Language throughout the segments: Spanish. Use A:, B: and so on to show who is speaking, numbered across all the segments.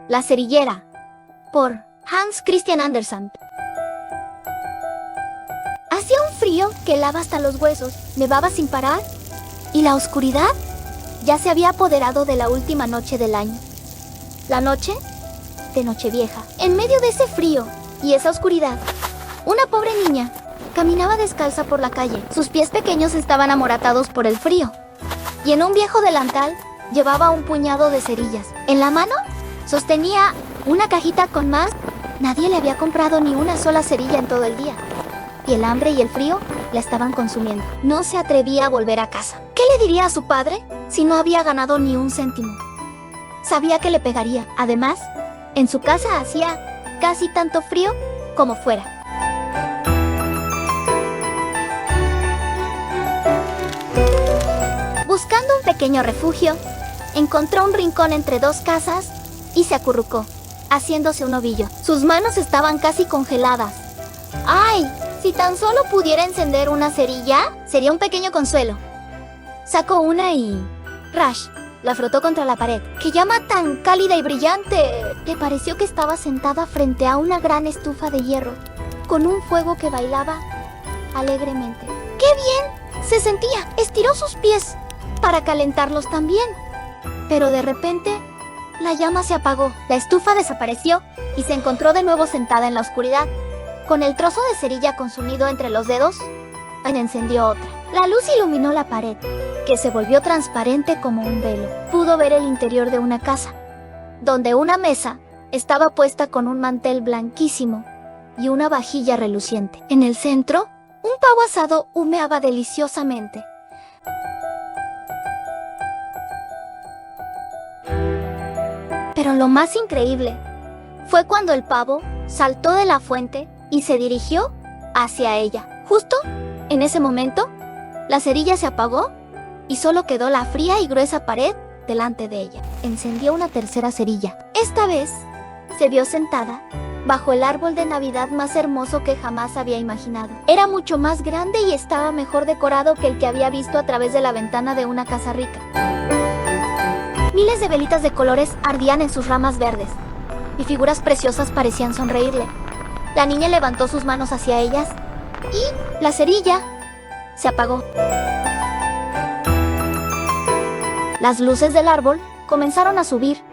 A: La cerillera, por Hans Christian Andersen. Hacía un frío que helaba hasta los huesos, nevaba sin parar, y la oscuridad ya se había apoderado de la última noche del año. La noche de Nochevieja. En medio de ese frío y esa oscuridad, una pobre niña caminaba descalza por la calle. Sus pies pequeños estaban amoratados por el frío, y en un viejo delantal llevaba un puñado de cerillas. En la mano sostenía una cajita con más. Nadie le había comprado ni una sola cerilla en todo el día, y el hambre y el frío la estaban consumiendo. No se atrevía a volver a casa. ¿Qué le diría a su padre si no había ganado ni un céntimo? Sabía que le pegaría. Además, en su casa hacía casi tanto frío como fuera. Buscando un pequeño refugio, encontró un rincón entre dos casas y se acurrucó, haciéndose un ovillo. Sus manos estaban casi congeladas. ¡Ay! Si tan solo pudiera encender una cerilla, sería un pequeño consuelo. Sacó una y ¡rash! La frotó contra la pared. ¡Qué llama tan cálida y brillante! Le pareció que estaba sentada frente a una gran estufa de hierro, con un fuego que bailaba alegremente. ¡Qué bien se sentía! Estiró sus pies para calentarlos también. Pero de repente, la llama se apagó. La estufa desapareció y se encontró de nuevo sentada en la oscuridad, con el trozo de cerilla consumido entre los dedos. Encendió otra. La luz iluminó la pared, que se volvió transparente como un velo. Pudo ver el interior de una casa, donde una mesa estaba puesta con un mantel blanquísimo y una vajilla reluciente. En el centro, un pavo asado humeaba deliciosamente. Pero lo más increíble fue cuando el pavo saltó de la fuente y se dirigió hacia ella. Justo en ese momento, la cerilla se apagó y solo quedó la fría y gruesa pared delante de ella. Encendió una tercera cerilla. Esta vez, se vio sentada bajo el árbol de Navidad más hermoso que jamás había imaginado. Era mucho más grande y estaba mejor decorado que el que había visto a través de la ventana de una casa rica. Miles de velitas de colores ardían en sus ramas verdes, y figuras preciosas parecían sonreírle. La niña levantó sus manos hacia ellas y la cerilla se apagó. Las luces del árbol comenzaron a subir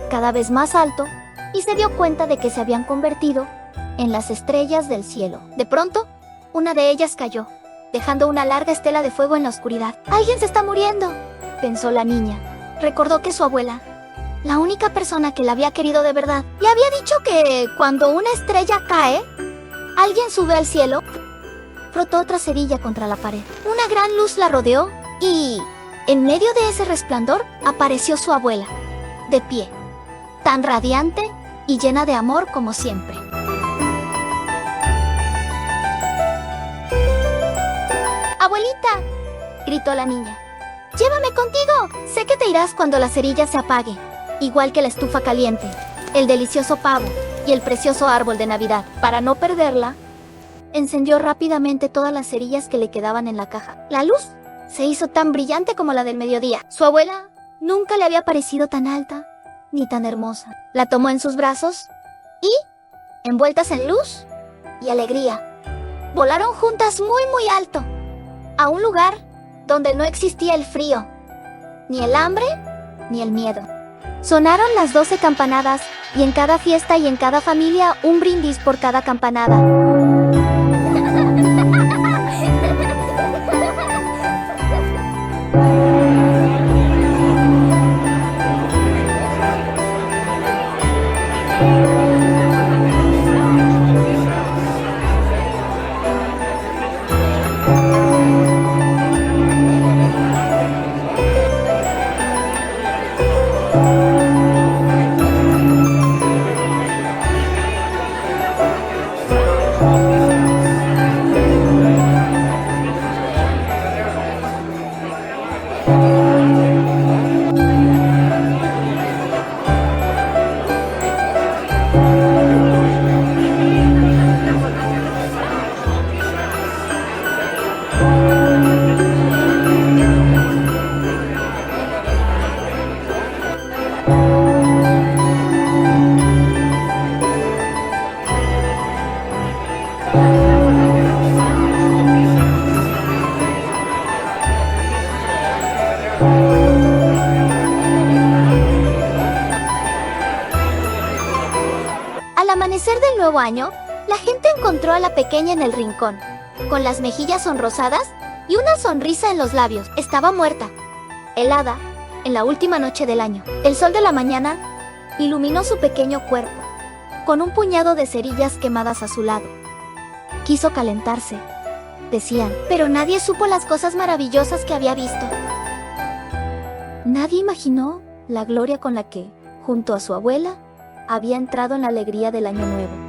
A: cada vez más alto y se dio cuenta de que se habían convertido en las estrellas del cielo. De pronto, una de ellas cayó, dejando una larga estela de fuego en la oscuridad. ¡Alguien se está muriendo!, pensó la niña. Recordó que su abuela, la única persona que la había querido de verdad, le había dicho que cuando una estrella cae, alguien sube al cielo. Frotó otra cerilla contra la pared. Una gran luz la rodeó y, en medio de ese resplandor, apareció su abuela, de pie, tan radiante y llena de amor como siempre. ¡Abuelita!, gritó la niña. ¡Llévame contigo! Sé que te irás cuando la cerilla se apague, igual que la estufa caliente, el delicioso pavo y el precioso árbol de Navidad. Para no perderla, encendió rápidamente todas las cerillas que le quedaban en la caja. La luz se hizo tan brillante como la del mediodía. Su abuela nunca le había parecido tan alta ni tan hermosa. La tomó en sus brazos y, envueltas en luz y alegría, volaron juntas muy alto, a un lugar donde no existía el frío, ni el hambre, ni el miedo. Sonaron las 12 campanadas, y en cada fiesta y en cada familia un brindis por cada campanada. amanecer del nuevo año, la gente encontró a la pequeña en el rincón, con las mejillas sonrosadas y una sonrisa en los labios. Estaba muerta, helada, en la última noche del año. El sol de la mañana iluminó su pequeño cuerpo, con un puñado de cerillas quemadas a su lado. Quiso calentarse, decían, pero nadie supo las cosas maravillosas que había visto. Nadie imaginó la gloria con la que, junto a su abuela, había entrado en la alegría del año nuevo.